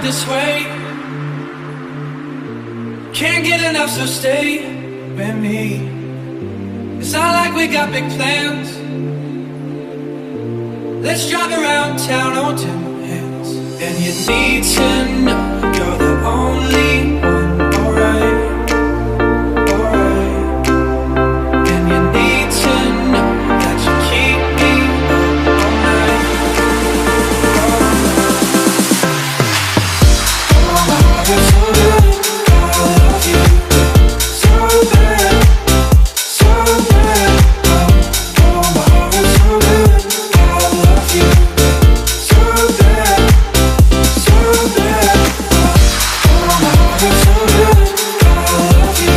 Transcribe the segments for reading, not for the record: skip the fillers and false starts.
This way, can't get enough, so stay with me. It's not like we got big plans. Let's drive around town on two hands. And you need to know you're the only one, alright, alright. And you need to know that you keep me up all night. It's so good, I love you so bad, so bad. Oh, my heart is so good, I love you so bad, so bad. Oh, my heart is so good, I love you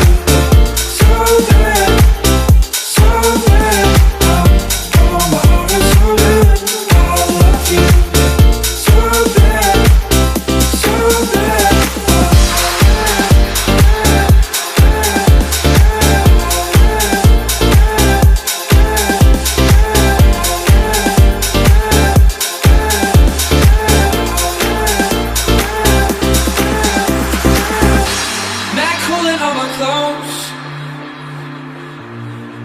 so bad, so bad. Oh, my heart is so good, I love you so bad, so bad.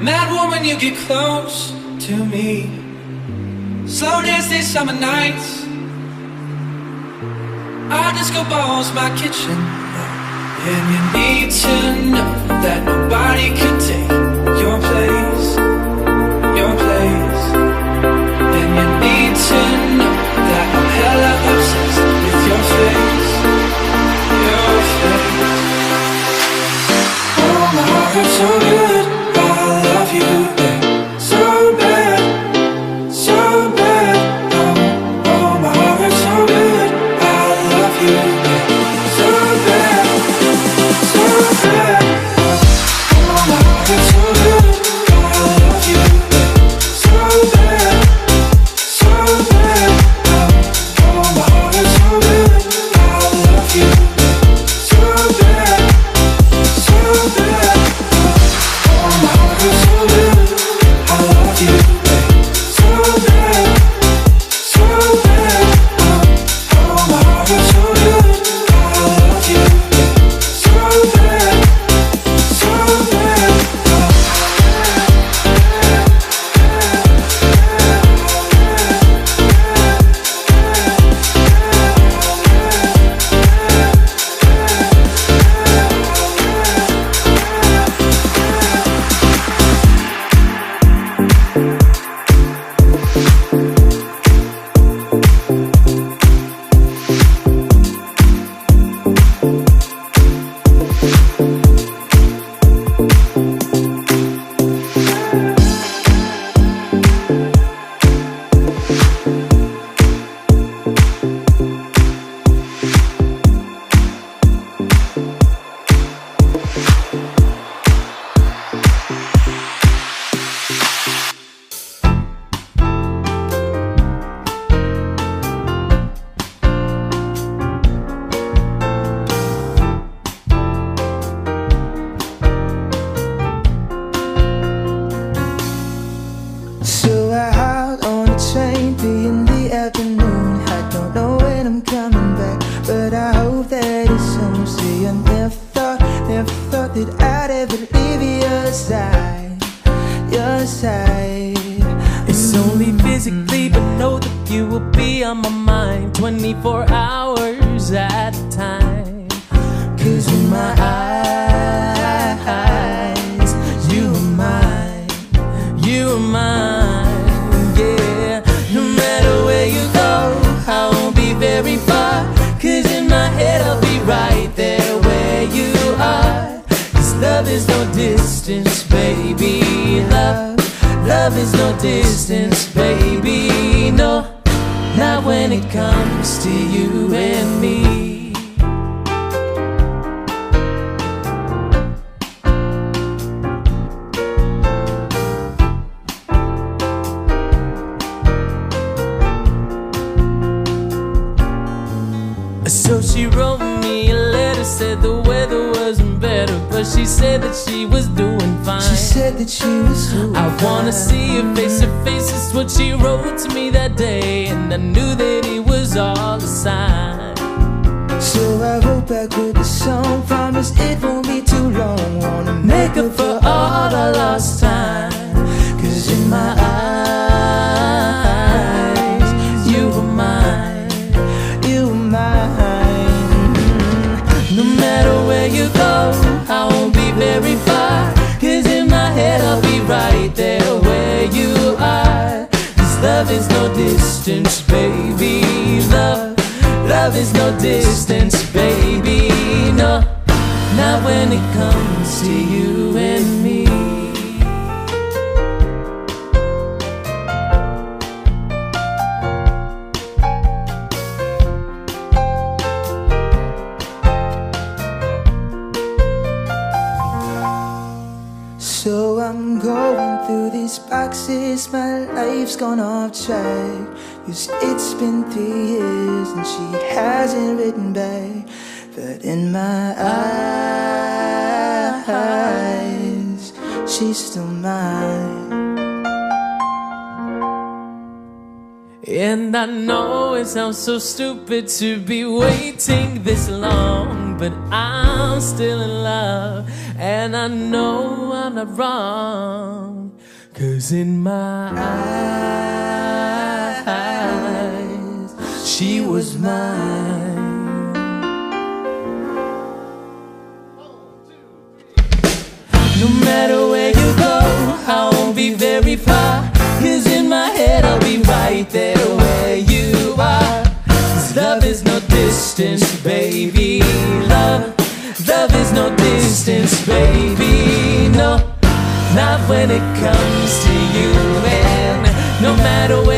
Mad woman, you get close to me. Slow dance these summer nights. Our disco ball's my kitchen. And you need to know that nobody can take your place, your place. And you need to know that I'm hella obsessed with your face, your face. Oh, my heart hurts so good, I love you so bad, so bad. Oh, my heart hurts so good, I love you so bad, so bad. Oh, my heart hurts so good, I love you so bad, so bad. Oh, my heart hurts so good, I love you so bad, so bad. Oh, my heart hurts so good, I love you so bad, so bad. Oh, my heart hurts so good, I love you so bad, so bad. So I hopped on a train, 3 in the afternoon. I don't know when I'm coming back, but I hope that it's soon. See, I never thought that I'd ever leave your side, your side. It's only physically, but know that you will be on my mind 24 hours at a time. 'Cause with my eyes, you are mine, You are mine, yeah. No matter where you go, I won't be very far. 'Cause in my head I'll be right there where you are. 'Cause love is no distance, baby. Love is no distance, baby. No. not when it comes to you and me. So she wrote me a letter, said the weather wasn't better, but she said that she was doing fine. She said that she was doing I wanna fine. see her face to face, is what she wrote to me that day, and I knew that it was all a sign. So I wrote back with a song, promise it won't be too long. Wanna make up for all I lost time. Cause in my eyes, you were mine, you were mine. No matter where you go, I won't be very far, cause in my head I'll be right there where you are. Cause love is no distance, baby. Love is no distance, baby. No, not when it comes to you and me. So I'm going through these boxes, my life's gone off track. Cause it's been 3 years and she hasn't written back. But in my eyes, she's still mine. And I know it sounds so stupid to be waiting this long, but I'm still in love, and I know I'm not wrong. Cause in my eyes, she was mine. No matter where you go, I won't be very far, cause in my head I'll be right there where you are. Cause love is no distance, baby. Love is no distance, baby. No, not when it comes to you. And no matter where